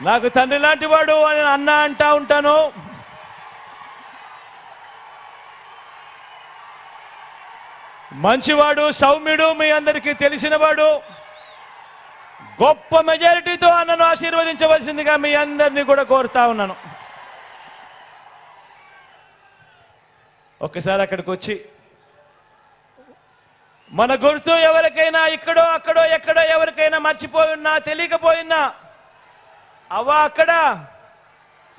నాకు తండ్రి లాంటి వాడు అని అన్న అంటా ఉంటాను. మంచివాడు, సౌమ్యుడు, మీ అందరికీ తెలిసినవాడు. గొప్ప మెజారిటీతో అన్నను ఆశీర్వదించవలసిందిగా మీ అందరినీ కూడా కోరుతా ఉన్నాను. ఒక్కసారి అక్కడికి వచ్చి మన గుర్తు ఎవరికైనా ఇక్కడో అక్కడో ఎక్కడో ఎవరికైనా మర్చిపోయినా తెలియకపోయినా, అవ్వా అక్కడ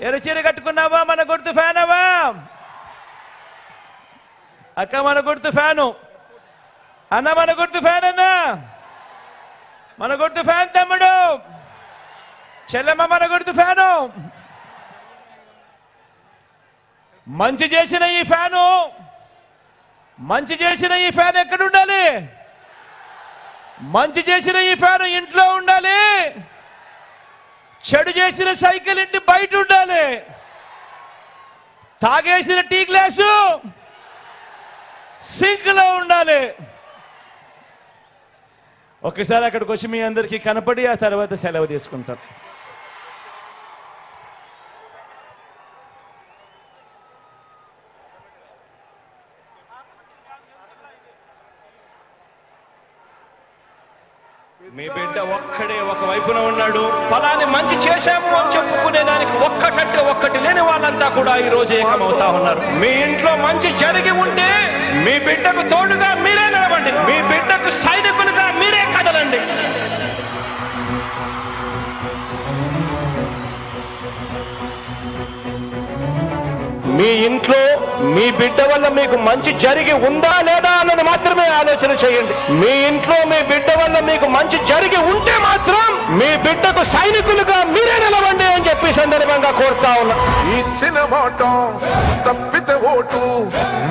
ఎర్రచీర కట్టుకున్నావా, మన గుర్తు ఫ్యాన్ అవ్వా, అక్క మన గుర్తు ఫ్యాను, అన్న మన గుర్తు ఫ్యాన్, అన్న మన గుర్తు ఫ్యాన్, తమ్ముడు చెల్లెమ్మ మన గుర్తు ఫ్యాను. మంచి చేసిన ఈ ఫ్యాను, మంచి చేసిన ఈ ఫ్యాన్ ఎక్కడ ఉండాలి? మంచి చేసిన ఈ ఫ్యాన్ ఇంట్లో ఉండాలి. చెడు చేసిన సైకిల్ ఇంటి బయట ఉండాలి. తాగేసిన టీ గ్లాసు సింక్ లో ఉండాలి. ఒకసారి అక్కడికి వచ్చి మీ అందరికీ కనపడి ఆ తర్వాత సెలవు తీసుకుంటాం. మీ బిడ్డ ఒక్కడే ఒక వైపున ఉన్నాడు. ఫలాన్ని మంచి చేశాము అని చెప్పుకునే దానికి ఒక్కటంటే ఒక్కటి లేని వాళ్ళంతా కూడా ఈ రోజు ఏకమవుతా ఉన్నారు. మీ ఇంట్లో మంచి జరిగి ఉంటే మీ బిడ్డకు తోడుగా మీరే నిలబండి. మీ బిడ్డకు సైనికులుగా మీరే కదలండి. మీ ఇంట్లో మీ బిడ్డ వల్ల మీకు మంచి జరిగి ఉందా లేదా అన్నది మాత్రమే ఆలోచన చేయండి. మీ ఇంట్లో మీ బిడ్డ వల్ల మీకు మంచి జరిగి ఉంటే మాత్రం మీ బిడ్డకు సైనికులుగా మీరే నిలవండి అని చెప్పి సందర్భంగా కోరుతా ఉన్నా. ఇచ్చిన మాట తప్పితే ఓటు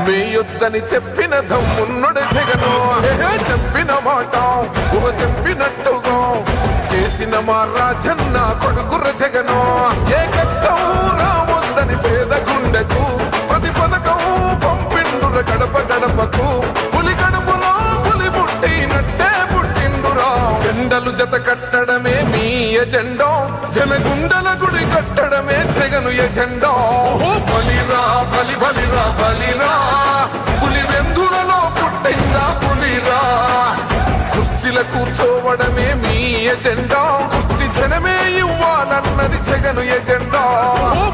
వేయొద్దని చెప్పిన దమ్మున్నడు జగను. చెప్పిన మాట చెప్పినట్టుగా చేసిన మా రాజన్న కొడుకుర జగను. ఏ కష్టం రావద్దని పేద గుండెకు ప్రతి పథకం పంపిండుర గడప గడపకు. పులి గడపలో పులి పుట్టినట్టే పుట్టిండురా. జెండలు జత కట్టడమే మీ ఎజెండా, జనగుండల గుడి కట్టడమే జగను ఎజెండా. బలిరా బలి బలిరా బలిరా, పులి వెందులలో పుట్టిందా పులిరా. కుర్చీల కూర్చోవడమే మీ ఎజెండా, కుర్చీ జనమే ఇవ్వాలన్నది జగను ఎజెండా.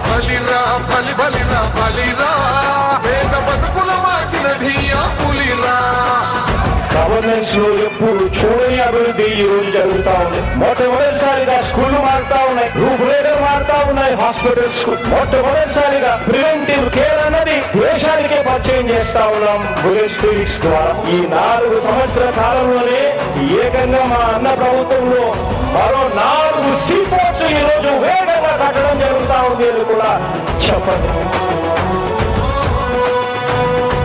బలిరా బలి బలిరా బలిరా, పేద బతుకుల మార్చిన ధీయా పులిరా. గవర్నెన్స్ లో ఎప్పుడు చూడని అభివృద్ధి ఈ రోజు జరుగుతా ఉంది. మొట్టమొదటిసారిగా స్కూళ్లు మారుతా ఉన్నాయి, రూపురేఖలు మారుతా ఉన్నాయి. హాస్పిటల్స్ మొట్టమొదటిసారిగా ప్రివెంటివ్ కేర్ అన్నది దేశానికే పరిచయం చేస్తా ఉన్నాం బుల్లెట్ క్లినిక్స్ ద్వారా. ఈ 4 సంవత్సరాల కాలంలోనే ఏకంగా మా అన్న ప్రభుత్వంలో మరో 4 సీపోర్ట్స్ ఈ రోజు వేగంగా కట్టడం జరుగుతా ఉంది అని కూడా చెప్పండి.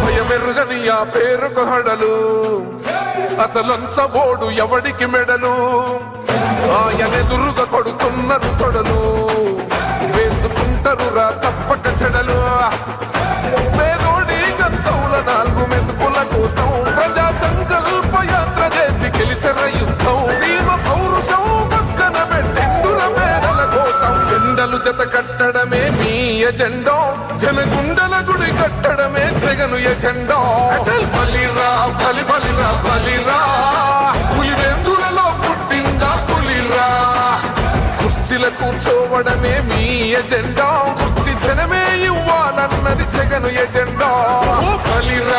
భయమెరుగని ఆ పేరుకు హడలు, అసలంచబోడు ఎవడికి మెడలు. ఆయనెదురుగా కొడుతున్నారు తొడలు, వేసుకుంటారు రా తప్పక చెడలు. పేదోడి కన్సౌల 4 మెతుకుల కోసం ప్రజా సంకల్ప యాత్ర చేసి గెలిసెర యుద్ధం. సీమ పౌరుషం పక్కన పెట్టిండుర పేదల కోసం. జెండలు జత కట్టడమే మీ ఎజెండా, జనగుండల గుడి కట్టడమే జగను ఎజెండా. బలిరా బలి బలిరా బలిరా, పులి వెందులలో పుట్టిందా పులిరా. కుర్చీల కూర్చోవడమే మీ ఎజెండా, కుర్చీ జనమే ఇవ్వాలన్నది జగను ఎజెండా. బలిరా